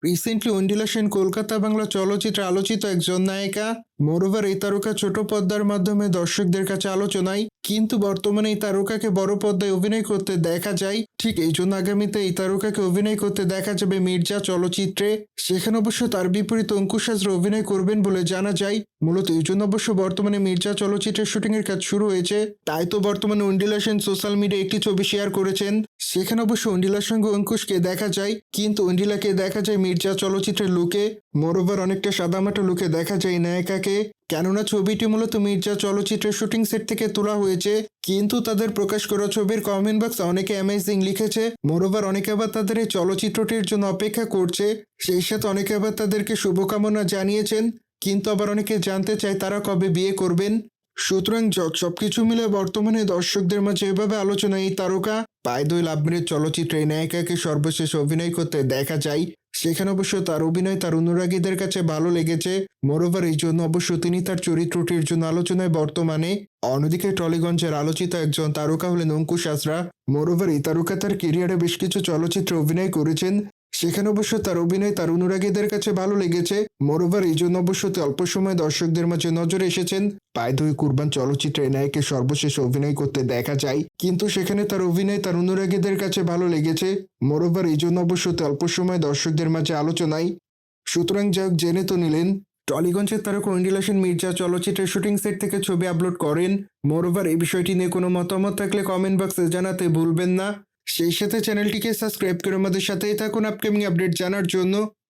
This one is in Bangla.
রিসেন্টলি ঐন্দ্রিলা সেন কলকাতা বাংলা চলচ্চিত্রে আলোচিত একজন নায়িকা। মোরওভার এই তারকা ছোট পর্দার মাধ্যমে দর্শকদের কাছে আলোচনায়, কিন্তু বর্তমানে এই তারকাকে বড় পর্দায় অভিনয় করতে দেখা যায়। ঠিক এই জন্য আগামীতে এই তারকাকে অভিনয় করতে দেখা যাবে মির্জা চলচ্চিত্রে। সেখানে অবশ্য তার বিপরীতে অঙ্কুশ হাজরা অভিনয় করবেন বলে জানা যায়। মূলত এই জন্য অবশ্য বর্তমানে মির্জা চলচ্চিত্রের শুটিং এর কাজ শুরু হয়েছে। তাই তো বর্তমানে ঐন্দ্রিলা সেন সোশ্যাল মিডিয়ায় একটি ছবি শেয়ার করেছেন। সেখানে অবশ্য ঐন্দ্রিলার সঙ্গে অঙ্কুশকে দেখা যায়, কিন্তু ঐন্দ্রিলাকে দেখা যায় মির্জা চলচ্চিত্রের লুকে। মোরওভার অনেকটা সাদামাটা লুকে দেখা যায় নায়িকাকে, কেননা ছবিটি মূলত মির্জা চলচ্চিত্রের শুটিং সেট থেকে তোলা হয়েছে। কিন্তু তাদের প্রকাশ করা ছবির কমেন্ট বক্সে অনেকে অ্যামেজিং লিখেছে। মোরওভার অনেকে আবার তাদের এই চলচ্চিত্রটির জন্য অপেক্ষা করছে। সেই সাথে অনেকে আবার তাদেরকে শুভকামনা জানিয়েছেন, কিন্তু আবার অনেকে জানতে চায় তারা কবে বিয়ে করবেন। সুতরাং সবকিছু মিলে বর্তমানে দর্শকদের মাঝে এভাবে আলোচনা এই তারকা পায় দুই লাভ ম্যারেজ চলচ্চিত্রে এই নায়িকাকে সর্বশেষ অভিনয় করতে দেখা যায়। সেখানে অবশ্য তার অভিনয় তার অনুরাগীদের কাছে ভালো লেগেছে। মোরওভার এই জন্য অবশ্য তিনি তার চরিত্রটির জন্য আলোচনায় বর্তমানে। অন্যদিকে টলিগঞ্জের আলোচিত একজন তারকা হলেন অঙ্কুশ হাজরা। মোরওভার এই তারকা তার কেরিয়ারে বেশ কিছু চলচ্চিত্রে অভিনয় করেছেন। সেখানে অবশ্য তার অভিনয় তার অনুরাগীদের কাছে ভালো লেগেছে। মোরওভার এই জন্য অবশ্য অল্প সময় দর্শকদের মাঝে নজরে এসেছেন। পায় দুই কুরবান চলচ্চিত্রে নায়ককে সর্বশেষ অভিনয় করতে দেখা যায়, কিন্তু সেখানে তার অভিনয় তার অনুরাগীদের কাছে ভালো লেগেছে। মোরওভার এই জন্য অবশ্য অল্প সময় দর্শকদের মাঝে আলোচনায়। সুতরাং যাক, জেনে তো নিলেন। টলিগঞ্জের তারকা ঐন্দ্রিলা সেন মির্জা চলচ্চিত্রের শুটিং সেট থেকে ছবি আপলোড করেন। মোরওভার এই বিষয়টি নিয়ে কোনো মতামত থাকলে কমেন্ট বক্সে জানাতে ভুলবেন না। সেই সাথে চ্যানেলটিকে সাবস্ক্রাইব করে আমাদের সাথেই থাকুন আপকামিং আপডেট জানার জন্য।